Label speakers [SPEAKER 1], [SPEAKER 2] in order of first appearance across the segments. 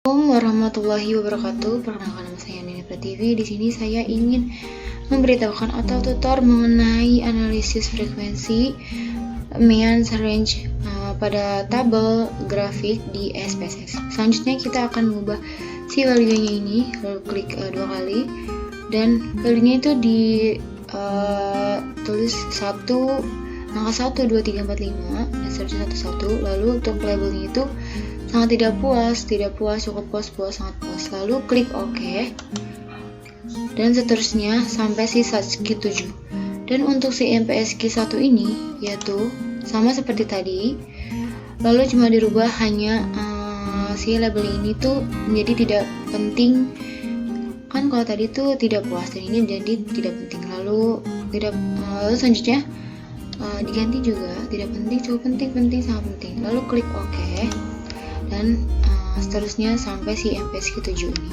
[SPEAKER 1] Assalamualaikum warahmatullahi wabarakatuh. Perkenalkan, nama saya Nini Prativi. Di sini saya ingin memberitahukan atau tutor mengenai analisis frekuensi mean range pada tabel grafik di SPSS. Selanjutnya kita akan mengubah si value-nya ini, lalu klik dua kali, dan value-nya itu ditulis angka 1, 2, 3, 4, 5 dan seterusnya 1, 1. Lalu untuk labelnya itu sangat tidak puas, cukup puas, sangat puas. Lalu klik OK. Dan seterusnya sampai si SATSKI 7. Dan untuk si MPSQ 1 ini yaitu sama seperti tadi. Lalu cuma dirubah hanya si label ini tuh menjadi tidak penting. Kan kalau tadi tuh tidak puas dan ini jadi tidak penting. Lalu selanjutnya diganti juga tidak penting, cukup penting, sangat penting. Lalu klik OK. Dan seterusnya sampai si MPSQ 7 ini.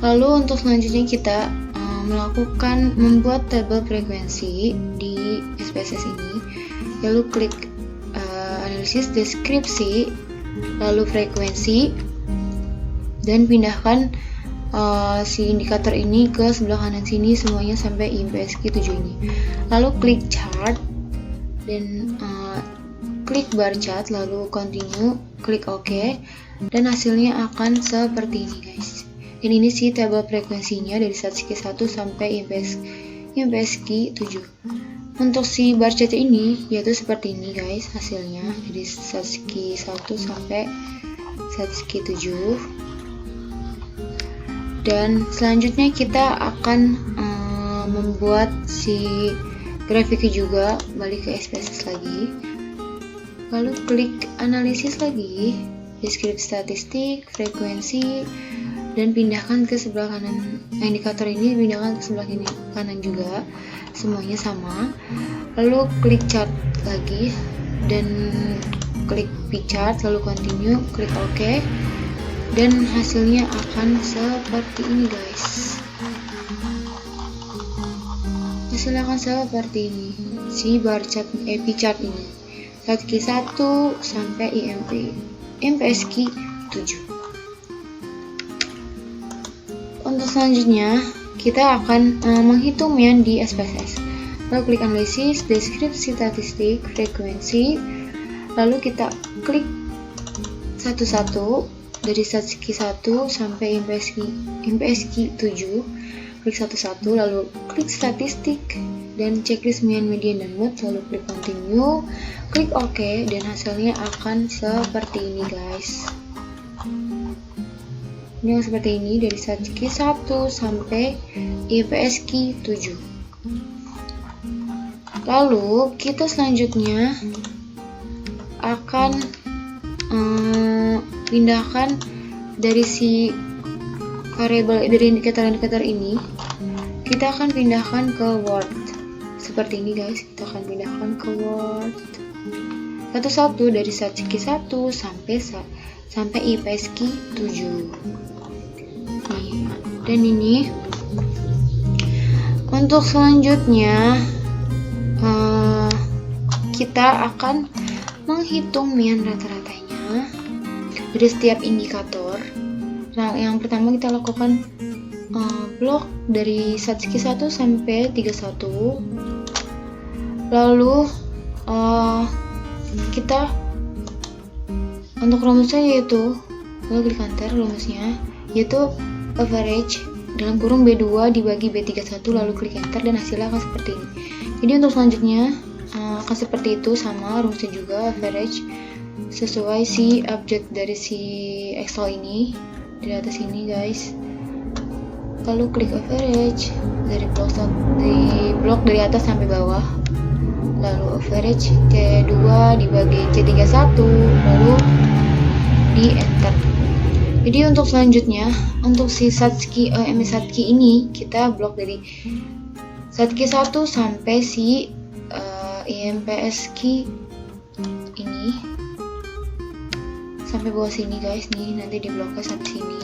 [SPEAKER 1] Lalu untuk selanjutnya kita membuat tabel frekuensi di SPSS ini. Lalu klik analisis, deskripsi, lalu frekuensi, dan pindahkan si indikator ini ke sebelah kanan sini semuanya sampai MPSQ 7 ini. Lalu klik chart dan klik bar chart, lalu continue, klik OK, dan hasilnya akan seperti ini guys. Dan ini sih tabel frekuensinya dari SATSKI 1 sampai MPSQ 7. Untuk si bar chart ini yaitu seperti ini guys hasilnya dari SATSKI 1 sampai SATSKI 7. Dan selanjutnya kita akan membuat si grafiknya juga, balik ke SPSS lagi. Lalu klik analisis lagi, deskripsi statistik, frekuensi, dan pindahkan ke sebelah kanan. Indikator ini pindahkan ke sebelah kanan juga, semuanya sama. Lalu klik chart lagi dan klik p-chart, lalu continue, klik OK, dan hasilnya akan seperti ini guys. Hasilnya akan seperti ini, si bar chart p-chart ini. SATSKI 1 sampai MPSQ 7. Untuk selanjutnya kita akan menghitung mean di SPSS. Lalu klik analisis, deskripsi statistik, frekuensi. Lalu kita klik 1 dari SATSKI 1 sampai MPSQ 7. Klik 1, lalu klik statistik dan checklist mean, median, dan mode. Lalu klik continue, klik OK, dan hasilnya akan seperti ini guys. Ini seperti ini dari SATSKI 1 sampai MPSQ 7. Lalu kita selanjutnya akan pindahkan dari si variabel dari indikator ini, kita akan pindahkan ke Word seperti ini guys. Kita akan pindahkan ke Word 1 dari SATSKI 1 sampai MPSQ 7 nih. Dan ini untuk selanjutnya kita akan menghitung mean rata-ratanya dari setiap indikator. Nah, yang pertama kita lakukan blok dari SATSKI 1 sampai 31. Lalu kita untuk rumusnya yaitu, lalu klik enter, rumusnya yaitu average dalam kurung B2 dibagi B31, lalu klik enter, dan hasilnya akan seperti ini. Jadi untuk selanjutnya akan seperti itu, sama rumusnya juga average sesuai si objek dari si Excel ini di atas ini guys. Lalu klik average dari blok dari atas sampai bawah, lalu average C2 dibagi C31, lalu di enter. Jadi untuk selanjutnya untuk si SATSKI ini kita blok dari SATSKI 1 sampai si MPSQ ini sampai bawah sini guys, nih nanti di bloknya sampai sini.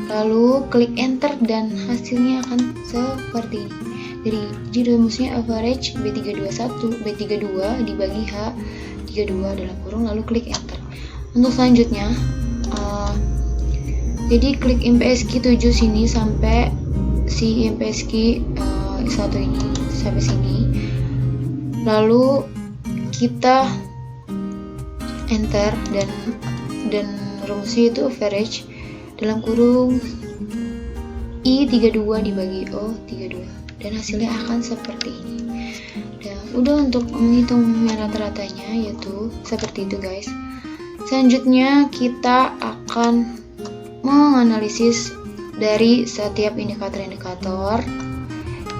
[SPEAKER 1] Lalu klik enter dan hasilnya akan seperti ini. Jadi rumusnya average B32 dibagi H32 dalam kurung, lalu klik enter. Untuk selanjutnya Jadi klik IMPSQ 7 sini sampai si IMPSQ 1 ini sampai sini. Lalu kita enter dan rumusnya itu average dalam kurung I32 dibagi O32 dan hasilnya akan seperti ini. Dan udah untuk menghitung rata-ratanya yaitu seperti itu guys. Selanjutnya kita akan menganalisis dari setiap indikator-indikator,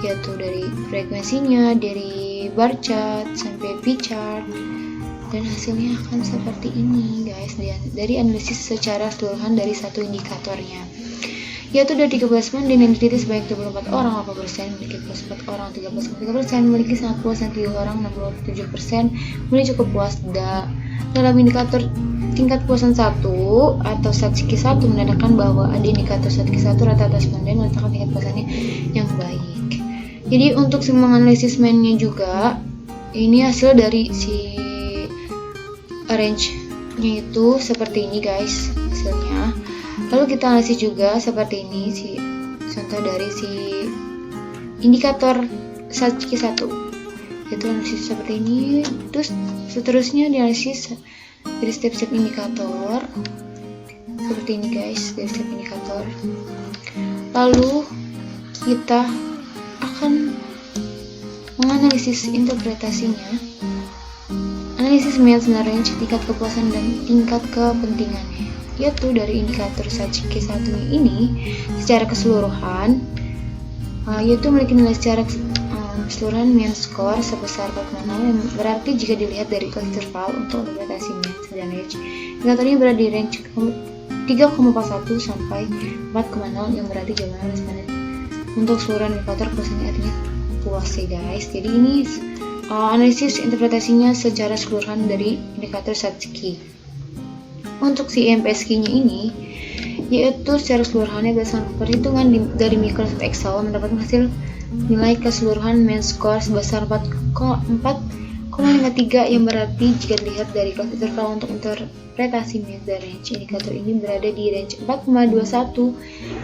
[SPEAKER 1] yaitu dari frekuensinya, dari bar chart sampai P chart, dan hasilnya akan seperti ini guys, dari analisis secara keseluruhan dari satu indikatornya, yaitu dari 13 mandin yang diteliti sebanyak 24 orang, 8% memiliki puas 4 orang, 13,3% memiliki sangat puas, dan 3 orang 67% memiliki cukup puas. Dalam indikator tingkat kepuasan 1 atau SATSIKI 1 menandakan bahwa ada indikator SATSIKI 1 rata-rata responden meletakkan tingkat kepuasannya yang baik. Jadi untuk menganalisis mainnya juga, ini hasil dari si range-nya itu seperti ini guys hasilnya. Lalu kita analisis juga seperti ini si contoh dari si indikator SATSIKI 1, yaitu analisis seperti ini. Terus seterusnya dianalisis dari step-step indikator seperti ini guys, dari step indikator. Lalu kita akan menganalisis interpretasinya, analisis means dan range, tingkat kepuasan dan tingkat kepentingannya, yaitu dari indikator SATSIKI 1 ini secara keseluruhan, yaitu memiliki nilai secara keseluruhan mean score sebesar 4,0, yang berarti jika dilihat dari kelas interval untuk interpretasi means dan range, indikatornya berada di range 3,41 sampai 4,0, yang berarti jawaban responden untuk seluruh indikator kepuasannya artinya puas ya guys. Jadi ini analisis interpretasinya secara keseluruhan dari indikator SATSIKI. Untuk si IMPSQ-nya ini, yaitu secara keseluruhannya berdasarkan perhitungan dari Microsoft Excel mendapatkan hasil nilai keseluruhan mean score sebesar 4,53, yang berarti jika dilihat dari kelas interval untuk interpretasi mean dan range, indikator ini berada di range 4,21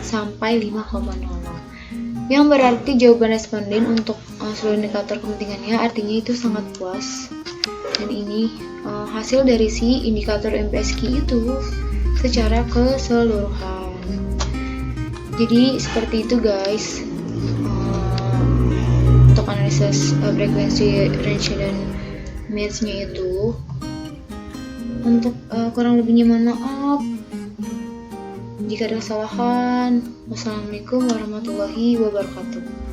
[SPEAKER 1] sampai 5,00, yang berarti jawaban responden untuk seluruh indikator kepentingannya artinya itu sangat puas. Dan ini hasil dari si indikator IMPSQ itu secara keseluruhan. Jadi seperti itu guys, untuk analisis frekuensi, range dan means-nya itu. Untuk kurang lebihnya mohon maaf jika ada kesalahan. Wassalamualaikum warahmatullahi wabarakatuh.